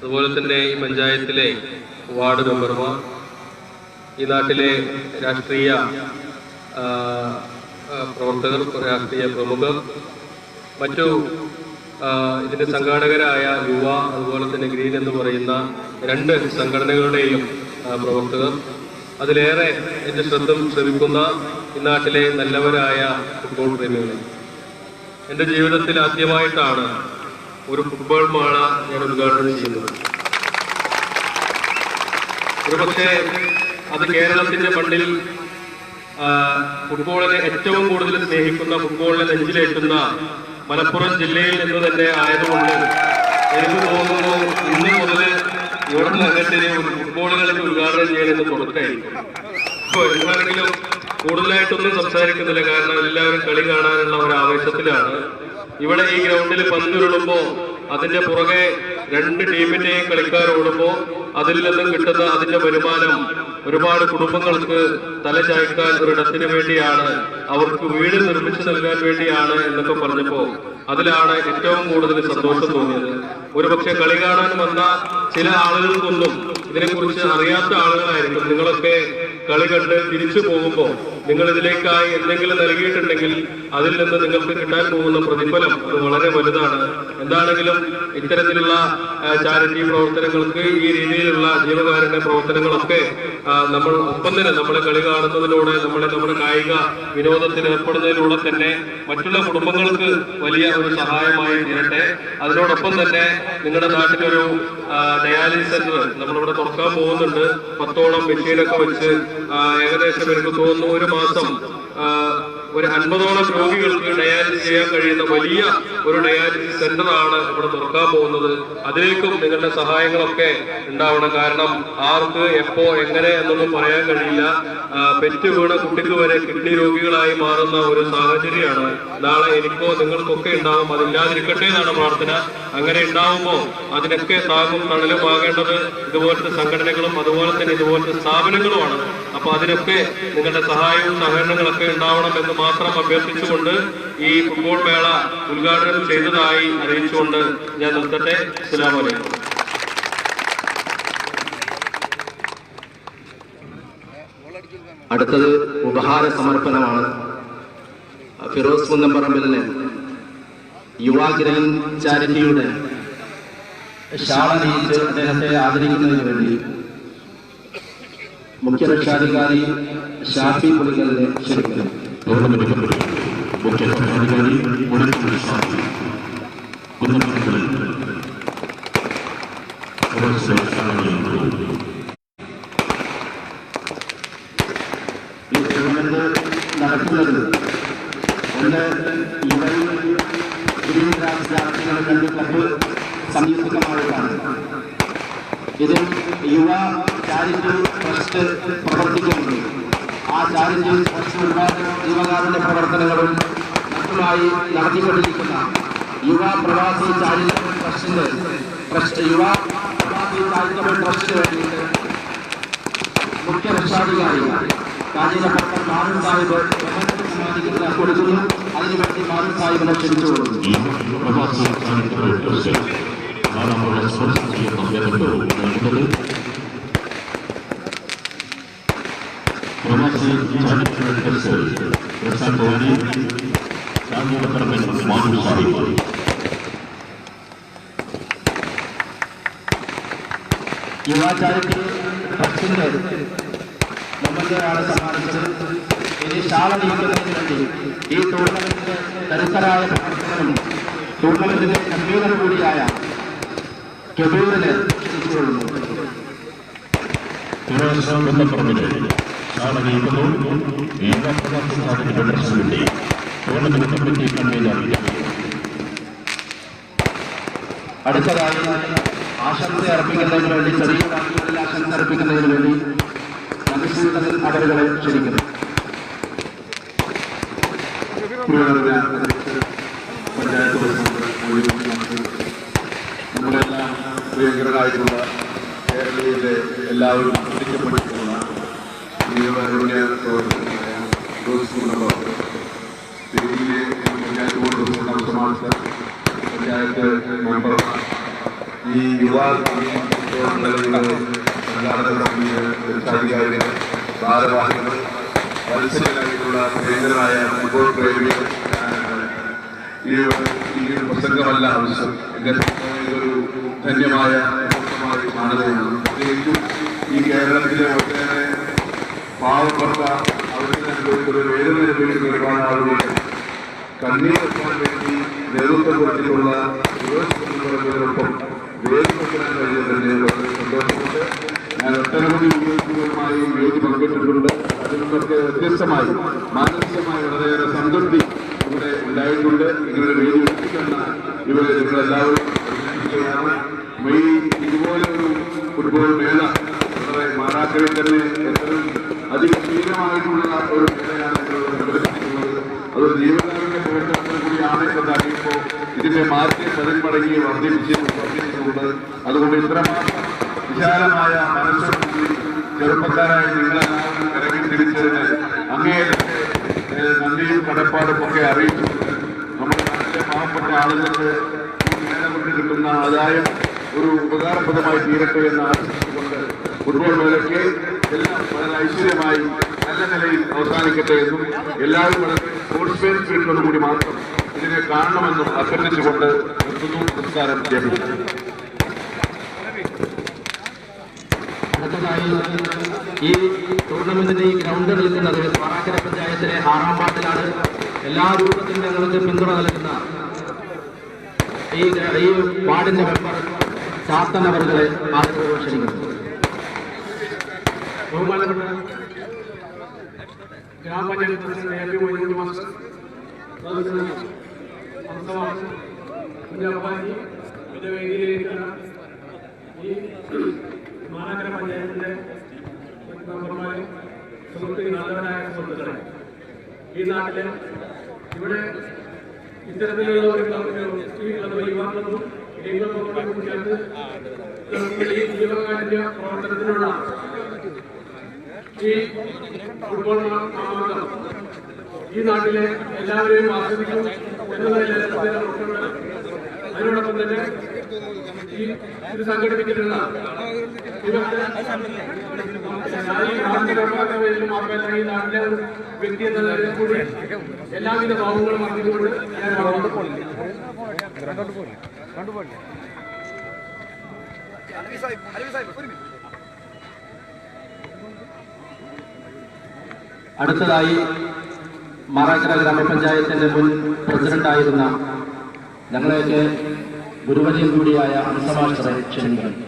അതുപോലെ തന്നെ ഈ പഞ്ചായത്തിലെ വാർഡ് മെമ്പർമാർ, ഈ നാട്ടിലെ രാഷ്ട്രീയ പ്രവർത്തകർ, രാഷ്ട്രീയ പ്രമുഖർ, മറ്റു ഇതിൻ്റെ സംഘാടകരായ യുവ, അതുപോലെ തന്നെ ഗ്രീൻ എന്ന് പറയുന്ന 2 സംഘടനകളുടെയും പ്രവർത്തകർ, അതിലേറെ എൻ്റെ ശ്രമിക്കുന്ന ഈ നാട്ടിലെ നല്ലവരായ ഫുട്ബോൾ പ്രേമികൾ. എൻ്റെ ജീവിതത്തിൽ ആദ്യമായിട്ടാണ് ഒരു ഫുട്ബോൾ മേള ഞാൻ ഉദ്ഘാടനം ചെയ്യുന്നത്. ഒരുപക്ഷെ അത് കേരളത്തിന്റെ മണ്ണിൽ ഫുട്ബോളിനെ ഏറ്റവും കൂടുതൽ സ്നേഹിക്കുന്ന, ഫുട്ബോളിനെ നെഞ്ചിലേറ്റുന്ന മലപ്പുറം ജില്ലയിൽ നിന്ന് തന്നെ ആയതുകൊണ്ട് എനിക്ക് തോന്നുന്നു ഇന്ന് മുതൽ ഇവിടെ അങ്ങോട്ട് ഫുട്ബോൾ കളി ഉദ്ഘാടനം ചെയ്യണമെന്ന് കൊടുത്തായിരിക്കും. ഇപ്പോൾ എന്താണെങ്കിലും കൂടുതലായിട്ടൊന്നും സംസാരിക്കുന്നില്ല, കാരണം എല്ലാവരും കളി കാണാനുള്ള ഒരു ആവേശത്തിലാണ്. ഇവിടെ ഈ ഗ്രൗണ്ടിൽ പന്തുരുളുമ്പോൾ അതിന്റെ പുറകെ 2 ടീമിന്റെയും കളിക്കാർ ഓടുമ്പോൾ അതിൽ നിന്നും കിട്ടുന്ന അതിന്റെ വരുമാനം ഒരുപാട് കുടുംബങ്ങൾക്ക് തലചായ്ക്കാൻ ഒരിടത്തിന് വേണ്ടിയാണ്, അവർക്ക് വീട് നിർമ്മിച്ചു നൽകാൻ വേണ്ടിയാണ് എന്നൊക്കെ പറഞ്ഞപ്പോൾ അതിലാണ് ഏറ്റവും കൂടുതൽ സന്തോഷം തോന്നിയത്. ഒരുപക്ഷെ കളി കാണാൻ വന്ന ചില ആളുകൾക്കൊന്നും ഇതിനെക്കുറിച്ച് അറിയാത്ത ആളുകളായിരിക്കും. നിങ്ങളൊക്കെ കളി കണ്ട് തിരിച്ചു പോകുമ്പോൾ നിങ്ങൾ ഇതിലേക്കായി എന്തെങ്കിലും നൽകിയിട്ടുണ്ടെങ്കിൽ അതിൽ നിന്ന് നിങ്ങൾക്ക് കിട്ടാൻ പോകുന്ന പ്രതിഫലം അത് വളരെ വലുതാണ്. എന്താണെങ്കിലും ഇത്തരത്തിലുള്ള ചാരിറ്റി പ്രവർത്തനങ്ങൾക്ക്, ഈ രീതിയിലുള്ള ജീവകാരുണ്യ പ്രവർത്തനങ്ങളൊക്കെ നമ്മൾ ഒപ്പം തന്നെ നമ്മളെ കളി കാണുന്നതിലൂടെ, നമ്മുടെ കായിക വിനോദത്തിൽ ഏർപ്പെടുന്നതിലൂടെ തന്നെ മറ്റുള്ള കുടുംബങ്ങൾക്ക് വലിയ ഒരു സഹായമായി തീരട്ടെ. അതിനോടൊപ്പം തന്നെ നിങ്ങളുടെ നാട്ടിലൊരു ഡയാലിസിസ് സെന്റർ നമ്മളിവിടെ തുറക്കാൻ പോകുന്നുണ്ട്. 10ഓളം മെഷീനൊക്കെ വെച്ച് ഏകദേശം എനിക്ക് തോന്നുന്നു ഒരു മാസം ഒരു 50ഓളം രോഗികൾക്ക് ഡയാലിസിസ് ചെയ്യാൻ കഴിയുന്ന വലിയ ഒരു ഡയാലിസിസ് സെന്ററാണ് ഇവിടെ തുറക്കാൻ പോകുന്നത്. അതിലേക്കും നിങ്ങളുടെ സഹായങ്ങളൊക്കെ ഉണ്ടാവണം. കാരണം ആർക്ക് എപ്പോ എങ്ങനെ എന്നൊന്നും പറയാൻ കഴിയില്ല. പെറ്റ് വീണ കുട്ടിക്ക് വരെ കിഡ്നി രോഗികളായി മാറുന്ന ഒരു സാഹചര്യമാണ് നാളെ എനിക്കോ നിങ്ങൾക്കൊക്കെ ഉണ്ടാവും. അതില്ലാതിരിക്കട്ടെ എന്നാണ് പ്രാർത്ഥന. അങ്ങനെ ഉണ്ടാവുമ്പോൾ അതിനൊക്കെ താങ്ങും തണലുമാകേണ്ടത് ഇതുപോലത്തെ സംഘടനകളും അതുപോലെ തന്നെ ഇതുപോലത്തെ സ്ഥാപനങ്ങളുമാണ്. അപ്പൊ അതിനൊക്കെ നിങ്ങളുടെ സഹായവും സഹകരണങ്ങളൊക്കെ ഉണ്ടാവണം എന്ന് മാത്രം അഭ്യർത്ഥിച്ചുകൊണ്ട് ഈ ഫുട്ബോൾ മേള ഉദ്ഘാടനം ചെയ്തതായി അറിയിച്ചുകൊണ്ട് ഞാൻ നിർത്തട്ടെ. അസ്സലാമു അലൈക്കും. അടുത്തത് ഉപഹാര സമർപ്പണമാണ്. ഫിറോസ് കുന്നംപറമ്പിലിന് യുവാ ഗ്രീൻ ചാരിറ്റിയുടെ ഷാൾ അണിയിച്ച് അദ്ദേഹത്തെ ആദരിക്കുന്നതിന് വേണ്ടി മുഖ്യ രക്ഷാധികാരി ഷാഫി പുളിക്കലിനെ ക്ഷണിക്കുന്നു. മുഖ്യ രക്ഷാധികാരി നടക്കുന്നത് ഒന്ന് ക്ലബ് സംയുക്തമായിട്ടാണ്. ഇതിൽ യുവ ചാരിറ്റി ട്രസ്റ്റ് പ്രവർത്തിക്കുന്നുണ്ട്. ആ ചാരിറ്റി ട്രസ്റ്റ് ഒരുപാട് ജീവകാരുണ്യ പ്രവർത്തനങ്ങളും മറ്റുമായി നടത്തിക്കൊണ്ടിരിക്കുന്ന യുവ പ്രവാസി ചാരിറ്റബിൾ ട്രസ്റ്റിന്റെ യുവ പ്രവാസി ചാരിറ്റബിൾ ട്രസ്റ്റിന് വേണ്ടിയിട്ട് മുഖ്യ രക്ഷാധികാരി കാഞ്ഞിരപ്പട്ടം മാറൂർ സാഹിബ് കൊടുക്കുന്നു. അതിനുവേണ്ടി മാറൂർ സാഹിബിനെ ക്ഷണിച്ചു കൊടുക്കുന്നു. യുവ ചാരിറ്റി ട്രസ്റ്റിന്റെ നമ്മളുടെ ആളെ സമ്മാനിച്ച് ഇനി ഷാൾ അണിയിക്കുന്നതിന് വേണ്ടി ഈ ടൂർണമെന്റിന്റെ കരുത്തരായ പ്രവർത്തകരും ടൂർണമെന്റിന്റെ കൺവീനർ കൂടിയായ കെബീറിനെ ക്ഷണിച്ചുകൊള്ളുന്നു. അടുത്തതായി ആശംസ അർപ്പിക്കുന്നതിന് വേണ്ടി, ചെറിയ വാക്കുകളിൽ ആശംസ അർപ്പിക്കുന്നതിന് വേണ്ടി അവരുകളെ ക്ഷണിക്കുന്നു. പഞ്ചായത്ത് നമ്മളെല്ലാം പ്രിയങ്കരനായിട്ടുള്ള കേരളീയരെ എല്ലാവരും പിടിക്കപ്പെട്ടിട്ടുള്ള ജീവകാരുണ്യ പ്രവർത്തകനായ ഫിറോസ് കുന്നംപറമ്പ്, പഞ്ചായത്ത് ബോർഡ് പ്രസിഡന്റ്, പഞ്ചായത്ത് മെമ്പർമാർ, ഈ യുവാ സംഘാടക സമിതിയുടെ രക്ഷാധികാരികൾ, ഭാരവാഹികൾ, മത്സരമായിട്ടുള്ള പ്രിയങ്കരായ ഫുട്ബോൾ പ്രേമികൾ, ഈ ഒരു പ്രസംഗമല്ല ആവശ്യം. എൻ്റെ ഇതൊരു ധന്യമായ മാനവയാണ്. പ്രത്യേകിച്ചും ഈ കേരളത്തിലെ ഒട്ടേറെ പാവപ്പെട്ട അവരുടെ ഒരു വേദന അനുഭവിക്കുന്ന ഒരുപാട് ആളുകളുടെ കണ്ണീർ വെക്കാൻ വേണ്ടി നേതൃത്വം കൊടുത്തിട്ടുള്ള യുവജനങ്ങളോടൊപ്പം വേദിക്കാൻ കഴിയുന്നതിന് വളരെ സന്തോഷമുണ്ട്. ഞാൻ ഒട്ടനവധി യുവജനങ്ങളുമായി വേദി പങ്കെടുത്തിട്ടുണ്ട്. അതിൽ നിന്നൊക്കെ വ്യത്യസ്തമായി മാനസികമായി വളരെയേറെ സംതൃപ്തി ഇവിടെ ഉണ്ടായിട്ടുണ്ട്. ഇങ്ങനെ വേദി എത്തിക്കുന്ന ഇവരെ നിങ്ങളെല്ലാവരും അഭിനന്ദിക്കുകയാണ്. ഇതുപോലെ ഒരു ഫുട്ബോൾ മേള വളരെ മാറാക്കരയിൽ തന്നെ എത്രയും അതിഗംഭീരമായിട്ടുള്ള ഒരു മേളയാണ് സംഘടിപ്പിച്ചിട്ടുള്ളത്. അതൊരു ജീവകാരുണ്യ പ്രവർത്തനത്തിൽ കൂടിയാണ് എന്ന് അറിയുമ്പോൾ ഇതിന്റെ മാർഗ്ഗം പതിന്മടങ്ങി വർദ്ധിപ്പിച്ചിട്ടുണ്ട്. അതുകൊണ്ട് ഇത്രമാത്രം വിശാലമായ മനസ്സോടുകൂടി ചെറുപ്പക്കാരായ നിങ്ങളെല്ലാവരും ഇറങ്ങി തിരിച്ചതിന് അങ്ങേയറ്റത്തെ നന്ദിയും കടപ്പാടും ഒക്കെ അറിയിച്ചിട്ടുണ്ട്. നമ്മുടെ നാട്ടിലെ പാവപ്പെട്ട ആളുകൾക്ക് മേള കൊണ്ട് കിട്ടുന്ന ആദായം ഒരു ഉപകാരപ്രദമായി തീരട്ടെ എന്ന് ആശംസിച്ചുകൊണ്ട് ഫുട്ബോൾ മേളയ്ക്ക് എല്ലാം വളരെ ഐശ്വര്യമായി നല്ല നിലയിൽ അവസാനിക്കട്ടെ എന്നും എല്ലാവരും വളരെ സ്പോർട്സ്മാൻ സ്പിരിറ്റോടുകൂടി മാത്രം ഇതിനെ കാണണമെന്നും അഭ്യർത്ഥിച്ചുകൊണ്ട് നിർത്തുന്നു. നമസ്കാരം. അടുത്തതായി ഈ ടൂർണമെന്റിന്റെ ഈ ഗ്രൗണ്ടിൽ നിൽക്കുന്നത് മാറാക്കര പഞ്ചായത്തിലെ 6ാം വാർഡിലാണ്. എല്ലാ രൂപത്തിലും ഞങ്ങൾക്ക് പിന്തുണ നൽകുന്ന ഈ വാർഡിന്റെ മെമ്പർ ചാത്തൻ അവരുടെ ആദരവ് ക്ഷണിക്കുന്നു. ബഹുമാനപ്പെട്ട ഗ്രാമപഞ്ചായത്ത് പ്രസിഡന്റ് വേദിയിലിരിക്കുന്ന ഈ മാറാക്കര പഞ്ചായത്തിന്റെ മെമ്പർമാരെ, സുഹൃത്തുക്കളായ സുഹൃത്തുക്കളെ, ഈ നാട്ടിലെ ഇവിടെ ഇത്തരത്തിലുള്ള ഒരു യുവാക്കളും ചേർന്ന് ഈ ജീവകാരുണ്യ പ്രവർത്തനത്തിനുള്ള ഈ ഫുട്ബോൾ മാമാങ്കം ഈ നാട്ടിലെ എല്ലാവരെയും ആസ്വദിക്കും എന്നതിൽ അതിനോടൊപ്പം തന്നെ ഈ ഇത് സംഘടിപ്പിച്ചിട്ടുള്ള ഇവരുടെ മാത്രമല്ല ഈ നാട്ടിലെ ഒരു വ്യക്തി എന്ന നിലയിൽ കൂടി എല്ലാവിധ ഭാവങ്ങളും അറിഞ്ഞുകൊണ്ട് അടുത്തതായി മാറാക്കര ഗ്രാമപഞ്ചായത്തിന്റെ മുൻ പ്രസിഡന്റായിരുന്ന ഞങ്ങളെയൊക്കെ ഗുരുവര്യൻ കൂടിയായ ഹംസമാസ്റ്ററെ ക്ഷണിക്കുന്നു.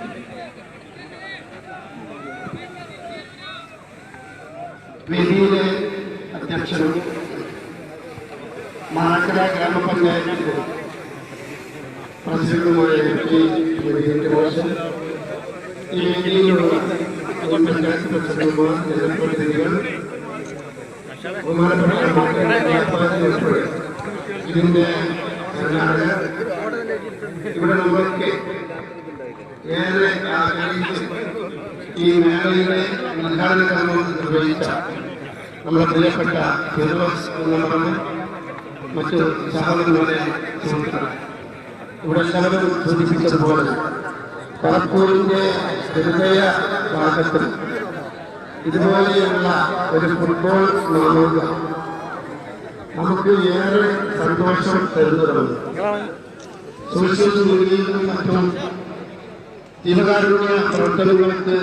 വേദിയിലെ അധ്യക്ഷനും മാറാക്കര ഗ്രാമപഞ്ചായത്തിന്റെ പ്രസിഡന്റുമായ ഈ വേദിയിലുള്ള പഞ്ചായത്ത് പ്രസിഡന്റുമാർ, ജനപ്രതിനിധികൾ, ഇതിന്റെ ഇവിടെ നമ്മൾക്ക് ഏറെ ഈ മേളയുടെ ഉദ്ഘാടന കർമ്മം നിർവഹിച്ച നമ്മുടെ പ്രിയപ്പെട്ട ഫിറോസ് എന്നവരുടെ മറ്റു സഹോദരന്മാരെ സുഹൃത്തുക്കൾ, ഇവിടെ എല്ലാവരും സൂചിപ്പിച്ചതുപോലെ കളപ്പൂരിന്റെ ഹൃദയ ഭാഗത്തിൽ ഇതുപോലെയുള്ള ഒരു ഫുട്ബോൾ മാമാങ്കം നമുക്ക് ഏറെ സന്തോഷം തരുന്നതാണ്. സോഷ്യൽ മീഡിയയിലും മറ്റും ജീവകാരുണ്യ പ്രവർത്തനങ്ങൾക്ക്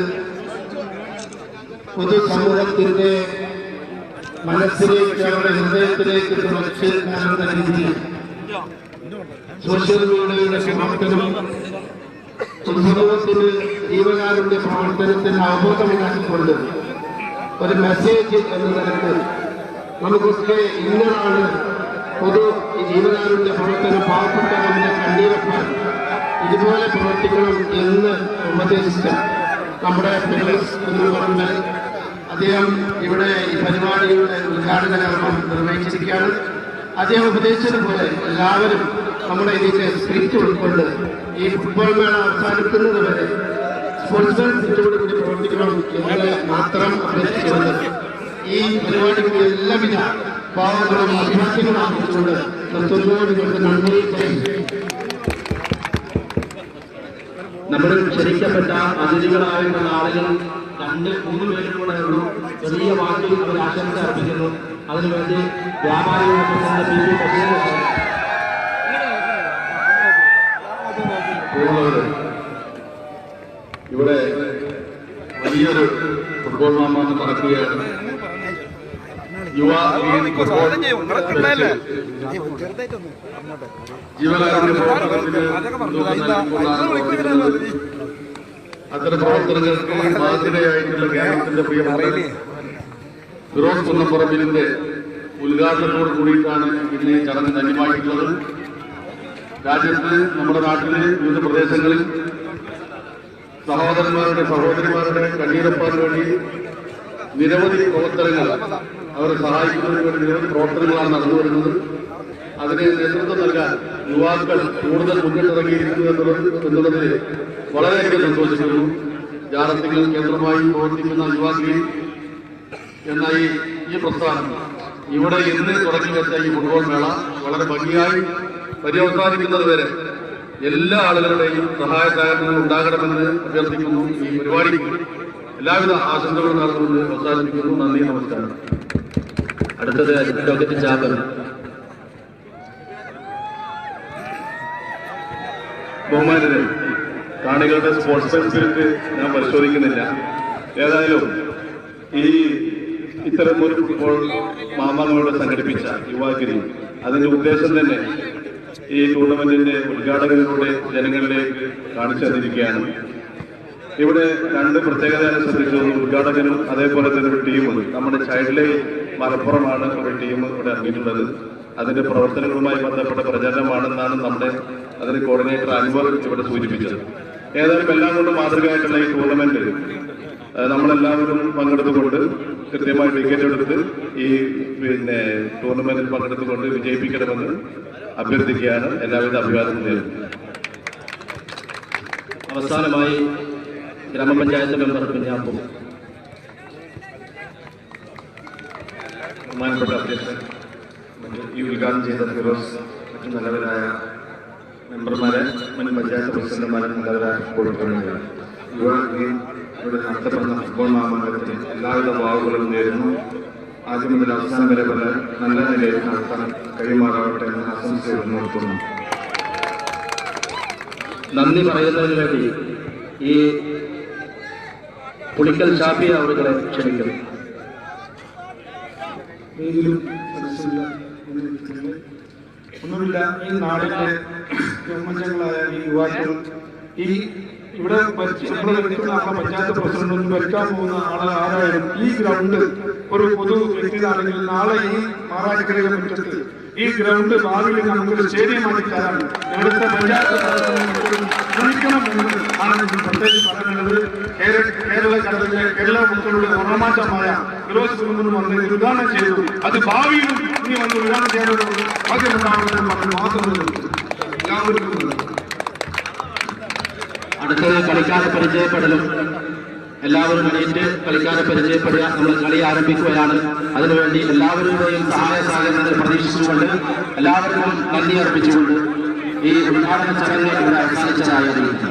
പൊതുസമൂഹത്തിന്റെ മനസ്സിലേക്ക്, അവരുടെ ഹൃദയത്തിലേക്ക് തുറച്ചേൽക്കാനുള്ള രീതിയിൽ സോഷ്യൽ മീഡിയയുടെ പ്രവർത്തനം സമൂഹത്തിന് ജീവകാരുണ്യ പ്രവർത്തനത്തിന് അവബോധമുണ്ടാക്കിക്കൊണ്ട് ഒരു മെസ്സേജ് എന്ന നിലക്ക് നമുക്കൊക്കെ ഇന്നതാണ് പൊതു ജീവകാരുണ്യ പ്രവർത്തനം പാവപ്പെട്ടവരുടെ കണ്ണീരപ്പാൻ ഇതുപോലെ പ്രവർത്തിക്കണം എന്ന് ഉപദേശിച്ച നമ്മുടെ ഫിറോസ് കുന്നുപറമ്പ് അദ്ദേഹം ഇവിടെ ഈ പരിപാടിയുടെ ഉദ്ഘാടന കർമ്മം നിർവഹിച്ചിരിക്കുകയാണ്. അദ്ദേഹം ഉപദേശിച്ചതുപോലെ എല്ലാവരും നമ്മുടെ ഇതിന്റെ സ്പിരിറ്റ് ഉൾക്കൊണ്ട് ഈ ഫുട്ബോൾ മേള അവസാനിക്കുന്നത് വരെ സ്പോർട്സ്മാൻ സ്പിരിറ്റോട് കൂടി പ്രവർത്തിക്കണം എന്ന് മാത്രം അഭ്യർത്ഥിച്ചുകൊണ്ട് ഈ പരിപാടിക്ക് എല്ലാവിധ ഭാവങ്ങളും അഭിവാദ്യങ്ങളും ആഗ്രഹിച്ചുകൊണ്ട് നിർത്തുന്നതോട് നമുക്ക് നന്ദി. നമ്മൾ ക്ഷണിക്കപ്പെട്ട അതിഥികളായിട്ടുള്ള ആളുകൾ 2-3 പേരും കൂടെ ഉള്ളൂ. ചെറിയ വാക്കിൽ അവർ ആശംസ അർപ്പിക്കുന്നു. അതിനുവേണ്ടി വ്യാപാരി പ്രസിഡന്റ് പി പി ബഷീർ ഇവിടെ വലിയൊരു ഫുട്ബോൾ മാമാന്ന് നടക്കുകയാണ്. യുവ ജീവകാരുണ്യ പ്രവർത്തനത്തിന് അത്തരം പ്രവർത്തനങ്ങൾക്ക് ബാധ്യതയായിട്ടുള്ള കേരളത്തിന്റെ പ്രിയപ്പെട്ട ഫിറോസ് കുന്നപ്പുറമ്പിലിന്റെ ഉദ്ഘാടനത്തോട് കൂടിയിട്ടാണ് ഇന്ന് ഈ ചടങ്ങ് ധന്യമായിട്ടുള്ളത്. രാജ്യത്ത് നമ്മുടെ നാട്ടിലെ വിവിധ പ്രദേശങ്ങളിൽ സഹോദരന്മാരുടെ സഹോദരിമാരുടെ കണ്ണീരപ്പാൻ വേണ്ടി നിരവധി പ്രവർത്തനങ്ങൾ അവരെ സഹായിക്കുന്നതിന് വേണ്ടി നിരവധി പ്രവർത്തനങ്ങളാണ് നടന്നു വരുന്നത്. അതിന് നേതൃത്വം നൽകാൻ യുവാക്കൾ കൂടുതൽ മുന്നിട്ടിറങ്ങിയിരിക്കുന്നു എന്നുള്ളതിൽ വളരെയധികം സന്തോഷിക്കുന്നു. ജാറത്തികൾ കേന്ദ്രമായി പ്രവർത്തിക്കുന്ന യുവാക്കൾ എന്ന ഈ പ്രസ്ഥാനം ഇവിടെ ഇന്ന് തുടങ്ങി വെച്ച ഈ ഫുട്ബോൾ മേള വളരെ ഭംഗിയായി പര്യവസാനിക്കുന്നത് വരെ എല്ലാ ആളുകളുടെയും സഹായ സഹകരണങ്ങൾ ഉണ്ടാകണമെന്ന് അഭ്യർത്ഥിക്കുന്നു. ഈ പരിപാടിക്ക് എല്ലാവിധ ആശംസകളും നടത്തുമെന്ന് അവസാനിപ്പിക്കുന്നു. നന്ദി, നമസ്കാരം. അടുത്തത് അഡ്വക്കേറ്റ് ജാബർ. ബഹുമാനരെ, കാണികളുടെ സ്പോർട്സ്മാൻ സ്പിരിറ്റ് ഞാൻ പരിശോധിക്കുന്നില്ല. ഏതായാലും ഇത്തരം ഒരു ഫുട്ബോൾ മാമാങ്ങളോട് സംഘടിപ്പിച്ച യുവാഗിരി അതിന്റെ ഉദ്ദേശം തന്നെ ഈ ടൂർണമെന്റിന്റെ ഉദ്ഘാടകനിലൂടെ ജനങ്ങളിലേക്ക് കാണിച്ചു തന്നിരിക്കുകയാണ്. ഇവിടെ 2 പ്രത്യേകതയാണ് ശ്രദ്ധിച്ചത്. ഉദ്ഘാടകനും അതേപോലെ തന്നെ ഒരു ടീമും. നമ്മുടെ ചൈൽഡ് ലൈൻ മലപ്പുറമാണ് ഒരു ടീം ഇവിടെ ഇറങ്ങിയിട്ടുള്ളത്. അതിന്റെ പ്രവർത്തനങ്ങളുമായി ബന്ധപ്പെട്ട പ്രചരണമാണെന്നാണ് നമ്മുടെ അതിന് കോർഡിനേറ്റർ അൻവർ ഇവിടെ സൂചിപ്പിച്ചത്. ഏതായാലും എല്ലാം കൊണ്ടും മാതൃകയായിട്ടുള്ള ഈ ടൂർണമെന്റ് നമ്മളെല്ലാവരും പങ്കെടുത്തുകൊണ്ട് കൃത്യമായി ടിക്കറ്റ് എടുത്ത് ഈ ടൂർണമെന്റിൽ പങ്കെടുത്തുകൊണ്ട് വിജയിപ്പിക്കണമെന്ന് അഭ്യർത്ഥിക്കുകയാണ്. എല്ലാവിധ അഭിവാദനം നേരുന്നു. അവസാനമായി ഗ്രാമപഞ്ചായത്ത് മെമ്പർ കുഞ്ഞാപ്പു. ബഹുമാനപ്പെട്ട അധ്യക്ഷൻ, ഈ ഉദ്ഘാടനം ചെയ്ത ഫിറോസ്, മറ്റു നല്ലവരായ മെമ്പർമാരെ, മുൻ പഞ്ചായത്ത് പ്രസിഡന്റുമാരെ, നല്ലവരായ ഫുട്ബോൾ പ്രേമികൾ, ഇവിടെ നടത്തപ്പെടുന്ന ഫുട്ബോൾ മാമാങ്കത്തിന് എല്ലാവിധ വാവുകളും നേരുന്നു. ആദ്യം മുതൽ അവസാനം വരെ പോലെ നല്ല നിലയിൽ നടത്താൻ കഴിയുമാറാവട്ടെ എന്ന് ആശംസയോട് നിർത്തുന്നു. നന്ദി പറയുന്നതിന് വേണ്ടി ഈ പുളിക്കൽ ഷാഫി അവരുടെ ക്ഷണിക്കുന്നു. ഒന്നുമില്ല, ഈ നാടിന്റെ ജന്മജങ്ങളായ ഈ യുവാക്കൾ ഇവിടെ നമ്മൾ ഭരിക്കുന്ന പഞ്ചായത്ത് പ്രസിഡന്റ് ഭരിക്കാൻ പോകുന്ന ആരായാലും ഈ ഗ്രൗണ്ട് ഒരു പൊതു വ്യക്തിയാണെങ്കിൽ നാളെ ഈ മാറാടിക്കരയിലെ മുറ്റത്ത് ഈ ഗ്രൗണ്ട് ഭാവിയിൽ നമുക്കൊരു സ്റ്റേഡിയമാക്കി തരാൻ ഇവിടുത്തെ പഞ്ചായത്ത് ശ്രമിക്കണം എന്ന് ആണ് പ്രത്യേകിച്ച് പറയുന്നത്. കേരള കടലിലെ കേരള മക്കളുടെ ഓർമ്മമാറ്റമായ ഫിറോസ് കുടുംബം വന്ന് ഉദ്ഘാടനം ചെയ്തു. അത് ഭാവിയിലും ഇനി വന്ന് ഉദ്ഘാടനം ചെയ്യാനുള്ള ഭാഗ്യമുണ്ടാവുമെന്ന് പറഞ്ഞ് മാത്രമേ എല്ലാവർക്കും. അടുത്തത് കളിക്കാരെ പരിചയപ്പെടലും. എല്ലാവരും എണീറ്റ് കളിക്കാരെ പരിചയപ്പെടുക. നമ്മൾ കളി ആരംഭിക്കുകയാണ്. അതിനുവേണ്ടി എല്ലാവരുടെയും സഹായ സഹകരണങ്ങൾ പ്രതീക്ഷിച്ചുകൊണ്ട് എല്ലാവർക്കും നന്ദി അർപ്പിച്ചുകൊണ്ട് ഈ ഉദ്ഘാടന ചടങ്ങ് ഇവിടെ അവസാനിച്ചതായി അറിയിക്കുന്നു.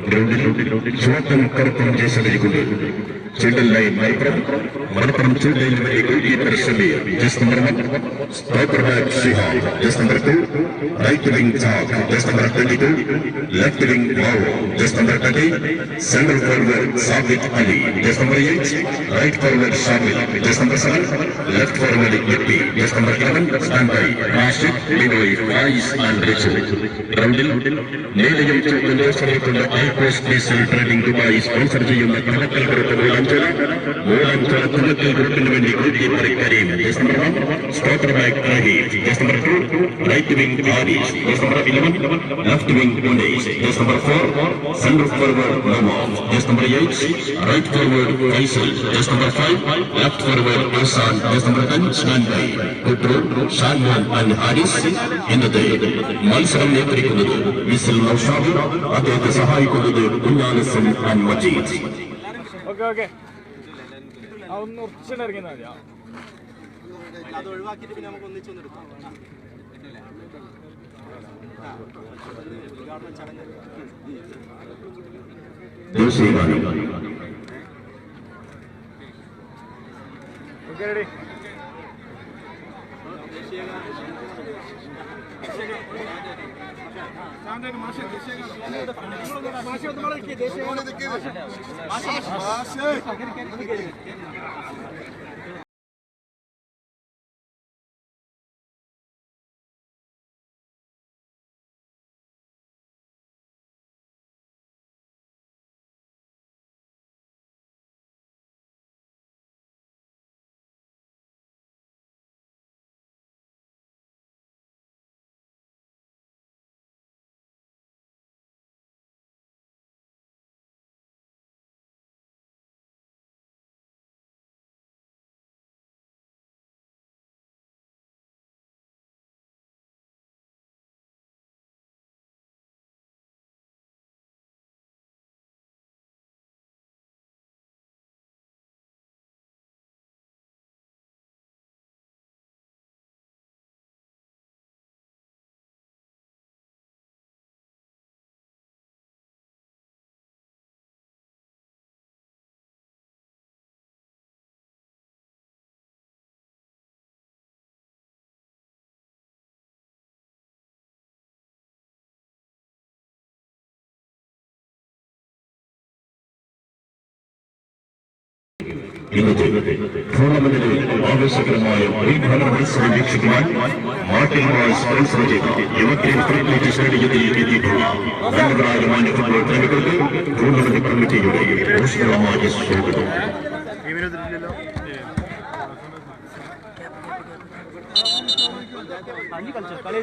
ഗ്രൗണ്ടിൽ ചുവപ്പും കറുപ്പും ജേഴ്സികളിക്കൊണ്ട് children line Malappuram children goalkeeper Shameer just number 1, stopper back Shihab just number 2, right wing Chakku just number 22, left wing Vavo just number 20, central forward Sabith Ali just number 8, right forward Shamil just number 7, left forward Yappi just number 11, stand by Rashid Binoy Faiz and Richu. ഗ്രൗണ്ടിൽ നീലയും ചുവപ്പും ജേഴ്സികളിക്കൊണ്ട് ഐപോസ് diesel trading Dubai sponsor ചെയ്യുന്ന Kanakkal group മൂലാഞ്ചോല Thunnakkal ഗ്രൂപ്പിന് വേണ്ടി goalkeeper Kareem just number 1, stopper back Raheem just number 2, right wing Aris just number 11, left wing Unais just number 4, central forward Navaf just number 8, right forward Faisal just number 5, left forward Irsan just number 10, stand by Kutroor Shanmon and Haris. ഇന്നത്തെ മത്സരം നിയന്ത്രിക്കുന്നത് whistle Naushad, അദ്ദേഹത്തെ സഹായിക്കുന്നത് കുഞ്ഞാനസൻ and Majeed. Okay ഒന്ന് ഉറച്ചിറങ്ങിയാൽ മതി. അത് ഒഴിവാക്കിയിട്ട് പിന്നെ നമുക്ക് ഒന്നിച്ചൊന്നും എടുക്കാം. ഉദ്ഘാടന ചടങ്ങ് ഓക്കെ റെഡി. ഇന്നത്തെ ടൂർണമെന്റിലെ ആവേശകരമായ ഉദ്ഘാടന മത്സരം വീക്ഷിക്കുവാൻ മാർട്ടിൻമാൾ സ്പോൺസർ ചെയ്ത യുവക്രീം ക്രിക്കറ്റ് സ്റ്റേഡിയത്തിലേക്ക് എത്തിയിട്ടുള്ള ധനകരായ മാന്യ ഫുട്ബോൾ പ്രേമികൾക്ക് ടൂർണമെന്റ് കമ്മിറ്റിയുടെ ഊഷ്മളമായ സ്വാഗതം. കളി